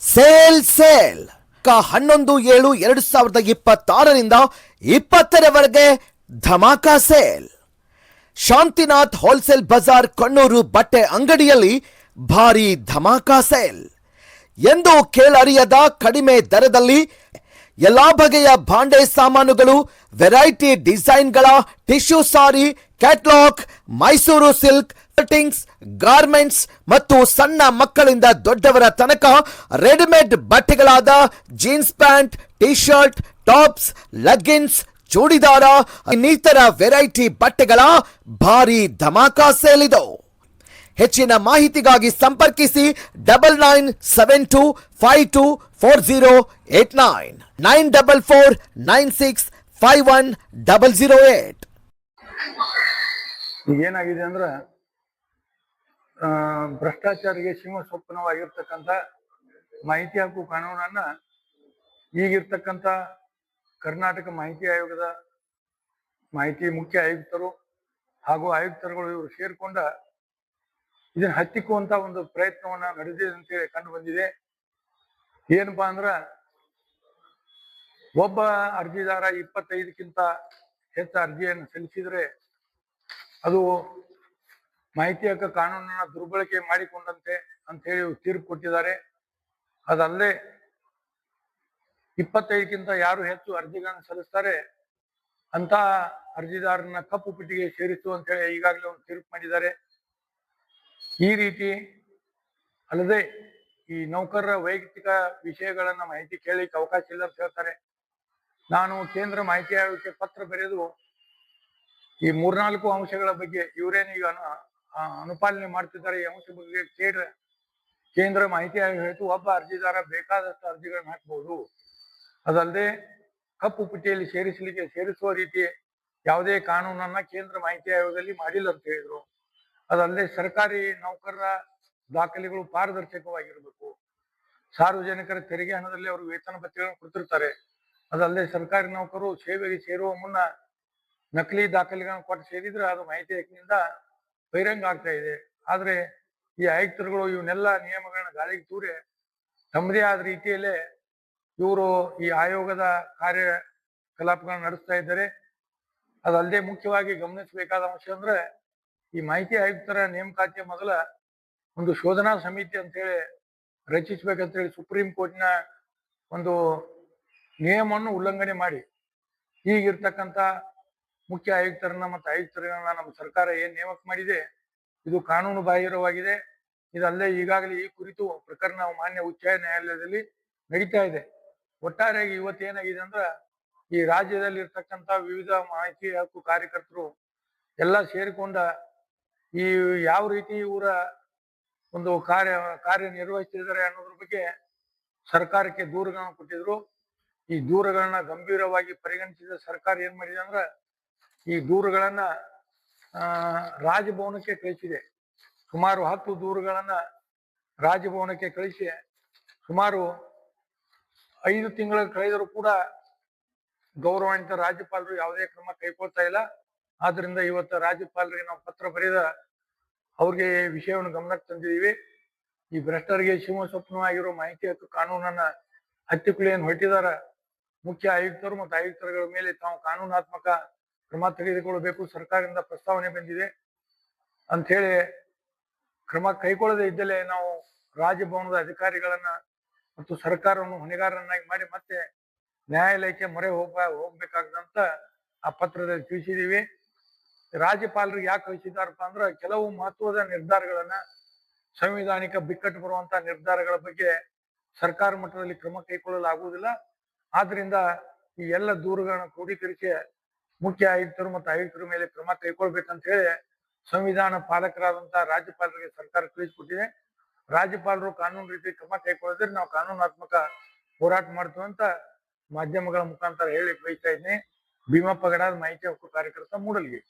Sale sale 11/7/2026 20ರವರೆಗೆ ಧಮಾಕಾ sale. Shantinath wholesale ಬಜಾರ್ ಕಣ್ಣೂರು ಬಟ್ಟೆ ಅಂಗಡಿಯಲ್ಲಿ ಭಾರಿ ಧಮಾಕಾ ಸೇಲ್. ಎಂದು ಕೇಳರಿಯದ ಕಡಿಮೆ ದರದಲ್ಲಿ ಎಲ್ಲಾ ಬಗೆಯ ಭಾಂಡೆ ಸಾಮಾನುಗಳು, ವೆರೈಟಿ ಡಿಸೈನ್ಗಳ tissue sari, catalogue, Mysore silk, cuttings, garments ಮತ್ತು ಸಣ್ಣ ಮಕ್ಕಳಿಂದ ದೊಡ್ಡವರ ತನಕ ರೆಡಿಮೇಡ್ ಬಟ್ಟೆಗಳಾದ jeans pant, T shirt, tops, leggings, churidar ಇನ್ನಿತರ ವೆರೈಟಿ ಬಟ್ಟೆಗಳ ಭಾರಿ ಧಮಾಕಾ ಸೇಲ್ ಇದು. ಹೆಚ್ಚಿನ ಮಾಹಿತಿಗಾಗಿ ಸಂಪರ್ಕಿಸಿ 9972524089 9446510008. ಏನಾಗಿದೆ ಅಂದ್ರೆ ಭ್ರಷ್ಟಾಚಾರಿಗೆ ಸಿಂಹ ಸ್ವಪ್ನವಾಗಿರ್ತಕ್ಕಂಥ ಮಾಹಿತಿ ಹಕ್ಕು ಕಾನೂನನ್ನ ಈಗಿರ್ತಕ್ಕಂಥ ಕರ್ನಾಟಕ ಮಾಹಿತಿ ಆಯೋಗದ ಮಾಹಿತಿ ಮುಖ್ಯ ಆಯುಕ್ತರು ಹಾಗೂ ಆಯುಕ್ತರುಗಳು ಇವರು ಸೇರ್ಕೊಂಡ ಇದನ್ನ ಹತ್ತಿಕ್ಕುವಂತ ಒಂದು ಪ್ರಯತ್ನವನ್ನ ನಡೆದಿದೆ ಅಂತೇಳಿ ಕಂಡು ಬಂದಿದೆ. ಏನಪ್ಪಾ ಅಂದ್ರ ಒಬ್ಬ ಅರ್ಜಿದಾರ 25ಕ್ಕಿಂತ ಹೆಚ್ಚು ಅರ್ಜಿಯನ್ನು ಸಲ್ಲಿಸಿದ್ರೆ ಅದು ಮಾಹಿತಿ ಹಕ್ಕು ಕಾನೂನನ್ನ ದುರ್ಬಳಕೆ ಮಾಡಿಕೊಂಡಂತೆ ಅಂತ ಹೇಳಿ ತೀರ್ಪು ಕೊಟ್ಟಿದ್ದಾರೆ. ಅದಲ್ಲದೆ 25ಕ್ಕಿಂತ ಯಾರು ಹೆಚ್ಚು ಅರ್ಜಿಗಳನ್ನು ಸಲ್ಲಿಸ್ತಾರೆ ಅಂತ ಅರ್ಜಿದಾರನ ಕಪ್ಪು ಪಟ್ಟಿಗೆ ಸೇರಿಸು ಅಂತ ಹೇಳಿ ಈಗಾಗಲೇ ಒಂದು ತೀರ್ಪು ಮಾಡಿದ್ದಾರೆ. ಈ ರೀತಿ ಅಲ್ಲದೆ ಈ ನೌಕರರ ವೈಯಕ್ತಿಕ ವಿಷಯಗಳನ್ನ ಮಾಹಿತಿ ಕೇಳಲಿಕ್ಕೆ ಅವಕಾಶ ಇಲ್ಲ ಅಂತ ಹೇಳ್ತಾರೆ. ನಾನು ಕೇಂದ್ರ ಮಾಹಿತಿ ಆಯೋಗಕ್ಕೆ ಪತ್ರ ಬರೆದು ಈ 3-4 ಅಂಶಗಳ ಬಗ್ಗೆ ಇವರೇನೀಗ ಅನುಪಾಲನೆ ಮಾಡ್ತಿದ್ದಾರೆ. ಈ ಅಂಶ ಬಗ್ಗೆ ಕೇಂದ್ರ ಮಾಹಿತಿ ಆಯೋಗ ಹೇಳ್ತು ಒಬ್ಬ ಅರ್ಜಿದಾರ ಬೇಕಾದಷ್ಟು ಅರ್ಜಿಗಳನ್ನ ಹಾಕಬಹುದು. ಅದಲ್ಲದೆ ಕಪ್ಪು ಪಟ್ಟಿಯಲ್ಲಿ ಸೇರಿಸುವ ರೀತಿ ಯಾವುದೇ ಕಾನೂನನ್ನ ಕೇಂದ್ರ ಮಾಹಿತಿ ಆಯೋಗದಲ್ಲಿ ಮಾಡಿಲ್ಲ ಅಂತ ಹೇಳಿದ್ರು. ಅದಲ್ಲದೆ ಸರ್ಕಾರಿ ನೌಕರರ ದಾಖಲೆಗಳು ಪಾರದರ್ಶಕವಾಗಿರ್ಬೇಕು. ಸಾರ್ವಜನಿಕರ ತೆರಿಗೆ ಹಣದಲ್ಲಿ ಅವರು ವೇತನ ಭತ್ಯೆಗಳನ್ನು ಕೊಡ್ತಿರ್ತಾರೆ. ಅದಲ್ಲದೆ ಸರ್ಕಾರಿ ನೌಕರರು ಸೇವೆಗೆ ಸೇರುವ ಮುನ್ನ ನಕಲಿ ದಾಖಲೆಗಳನ್ನು ಕೊಟ್ಟು ಸೇರಿದ್ರೆ ಅದು ಮಾಹಿತಿ ಹಕ್ಕಿನಿಂದ ಬಹಿರಂಗ ಆಗ್ತಾ ಇದೆ. ಆದ್ರೆ ಈ ಆಯುಕ್ತರುಗಳು ಇವನ್ನೆಲ್ಲ ನಿಯಮಗಳನ್ನ ಗಾಳಿಗೆ ತೂರಿ ತಮ್ಮದೇ ಆದ ರೀತಿಯಲ್ಲೇ ಇವರು ಈ ಆಯೋಗದ ಕಾರ್ಯಕಲಾಪಗಳನ್ನ ನಡೆಸ್ತಾ ಇದ್ದಾರೆ. ಅದಲ್ಲದೆ ಮುಖ್ಯವಾಗಿ ಗಮನಿಸಬೇಕಾದ ಅಂಶ ಅಂದ್ರೆ ಈ ಮಾಹಿತಿ ಆಯುಕ್ತರ ನೇಮಕಾತಿಯ ಮೊದಲ ಒಂದು ಶೋಧನಾ ಸಮಿತಿ ಅಂತೇಳಿ ರಚಿಸ್ಬೇಕಂತೇಳಿ ಸುಪ್ರೀಂ ಕೋರ್ಟ್ನ ಒಂದು ನಿಯಮವನ್ನು ಉಲ್ಲಂಘನೆ ಮಾಡಿ ಈಗಿರ್ತಕ್ಕಂಥ ಮುಖ್ಯ ಆಯುಕ್ತರನ್ನ ಮತ್ತು ಆಯುಕ್ತರನ್ನ ನಮ್ಮ ಸರ್ಕಾರ ಏನ್ ನೇಮಕ ಮಾಡಿದೆ ಇದು ಕಾನೂನು ಬಾಹಿರವಾಗಿದೆ. ಇದಲ್ಲದೆ ಈಗಾಗಲೇ ಈ ಕುರಿತು ಪ್ರಕರಣ ಮಾನ್ಯ ಉಚ್ಚ ನ್ಯಾಯಾಲಯದಲ್ಲಿ ನಡೀತಾ ಇದೆ. ಒಟ್ಟಾರೆಯಾಗಿ ಇವತ್ತೇನಾಗಿದೆ ಅಂದ್ರೆ ಈ ರಾಜ್ಯದಲ್ಲಿ ಇರ್ತಕ್ಕಂಥ ವಿವಿಧ ಮಾಹಿತಿ ಹಕ್ಕು ಕಾರ್ಯಕರ್ತರು ಎಲ್ಲ ಸೇರಿಕೊಂಡ ಈ ಯಾವ ರೀತಿ ಇವರ ಒಂದು ಕಾರ್ಯ ನಿರ್ವಹಿಸ್ತಿದ್ದಾರೆ ಅನ್ನೋದ್ರ ಬಗ್ಗೆ ಸರ್ಕಾರಕ್ಕೆ ದೂರುಗಳನ್ನ ಕೊಟ್ಟಿದ್ರು. ಈ ದೂರುಗಳನ್ನ ಗಂಭೀರವಾಗಿ ಪರಿಗಣಿಸಿದ ಸರ್ಕಾರ ಏನ್ ಮಾಡಿದೆ ಅಂದ್ರ ಈ ದೂರುಗಳನ್ನ ರಾಜಭವನಕ್ಕೆ ಕಳಿಸಿದೆ. ಸುಮಾರು 10 ದೂರುಗಳನ್ನ ರಾಜಭವನಕ್ಕೆ ಕಳಿಸಿ ಸುಮಾರು 5 ತಿಂಗಳು ಕಳೆದರೂ ಕೂಡ ಗೌರವಾನ್ವಿತ ರಾಜ್ಯಪಾಲರು ಯಾವುದೇ ಕ್ರಮ ಕೈಗೊಳ್ತಾ ಇಲ್ಲ. ಆದ್ರಿಂದ ಇವತ್ತು ರಾಜ್ಯಪಾಲರಿಗೆ ನಾವು ಪತ್ರ ಬರೆದ ಅವ್ರಿಗೆ ವಿಷಯವನ್ನು ಗಮನಕ್ಕೆ ತಂದಿದ್ದೀವಿ. ಈ ಭ್ರಷ್ಟರಿಗೆ ಸಿಂಹ ಸ್ವಪ್ನವಾಗಿರೋ ಮಾಹಿತಿ ಹಕ್ಕು ಕಾನೂನನ್ನ ಹತ್ತಿಕ್ಕುಳಿಯನ್ನು ಹೊರಟಿದಾರ ಮುಖ್ಯ ಆಯುಕ್ತರು ಮತ್ತು ಆಯುಕ್ತರುಗಳ ಮೇಲೆ ತಾವು ಕಾನೂನಾತ್ಮಕ ಕ್ರಮ ತೆಗೆದುಕೊಳ್ಳಬೇಕು. ಸರ್ಕಾರದಿಂದ ಪ್ರಸ್ತಾವನೆ ಬಂದಿದೆ ಅಂತ ಹೇಳಿ ಕ್ರಮ ಕೈಗೊಳ್ಳದೇ ಇದ್ದಲೇ ನಾವು ರಾಜಭವನದ ಅಧಿಕಾರಿಗಳನ್ನ ಮತ್ತು ಸರ್ಕಾರವನ್ನು ಹೊಣೆಗಾರರನ್ನಾಗಿ ಮಾಡಿ ಮತ್ತೆ ನ್ಯಾಯಾಲಯಕ್ಕೆ ಮೊರೆ ಹೋಗ್ಬೇಕಾಗದಂತ ಆ ಪತ್ರದಲ್ಲಿ ತಿಳಿಸಿದೀವಿ. ರಾಜ್ಯಪಾಲರಿಗೆ ಯಾಕೆ ಕಳಿಸಿದಾರಪ್ಪ ಅಂದ್ರೆ ಕೆಲವು ಮಹತ್ವದ ನಿರ್ಧಾರಗಳನ್ನ ಸಂವಿಧಾನಿಕ ಬಿಕ್ಕಟ್ಟು ಬರುವಂತಹ ನಿರ್ಧಾರಗಳ ಬಗ್ಗೆ ಸರ್ಕಾರ ಮಟ್ಟದಲ್ಲಿ ಕ್ರಮ ಕೈಗೊಳ್ಳಲಾಗುವುದಿಲ್ಲ. ಆದ್ರಿಂದ ಈ ಎಲ್ಲ ದೂರುಗಳನ್ನ ಕ್ರೋಢೀಕರಿಸಿ ಮುಖ್ಯ ಆಯುಕ್ತರು ಮತ್ತು ಆಯುಕ್ತರ ಮೇಲೆ ಕ್ರಮ ಕೈಗೊಳ್ಬೇಕಂತ ಹೇಳಿ ಸಂವಿಧಾನ ಪಾಲಕರಾದಂತಹ ರಾಜ್ಯಪಾಲರಿಗೆ ಸರ್ಕಾರ ತಿಳಿಸಿಕೊಟ್ಟಿದೆ. ರಾಜ್ಯಪಾಲರು ಕಾನೂನು ರೀತಿ ಕ್ರಮ ಕೈಗೊಳ್ಳಿದ್ರೆ ನಾವು ಕಾನೂನಾತ್ಮಕ ಹೋರಾಟ ಮಾಡ್ತೀವಿ ಅಂತ ಮಾಧ್ಯಮಗಳ ಮುಖಾಂತರ ಹೇಳಿ ಬಯಸ್ತಾ ಇದ್ದೀನಿ. ಭೀಮಪ್ಪ ಗಡಾದ್ ಮಾಹಿತಿ ಹಕ್ಕು ಕಾರ್ಯಕರ್ತ ಮೂಡಲ್ಗಿ.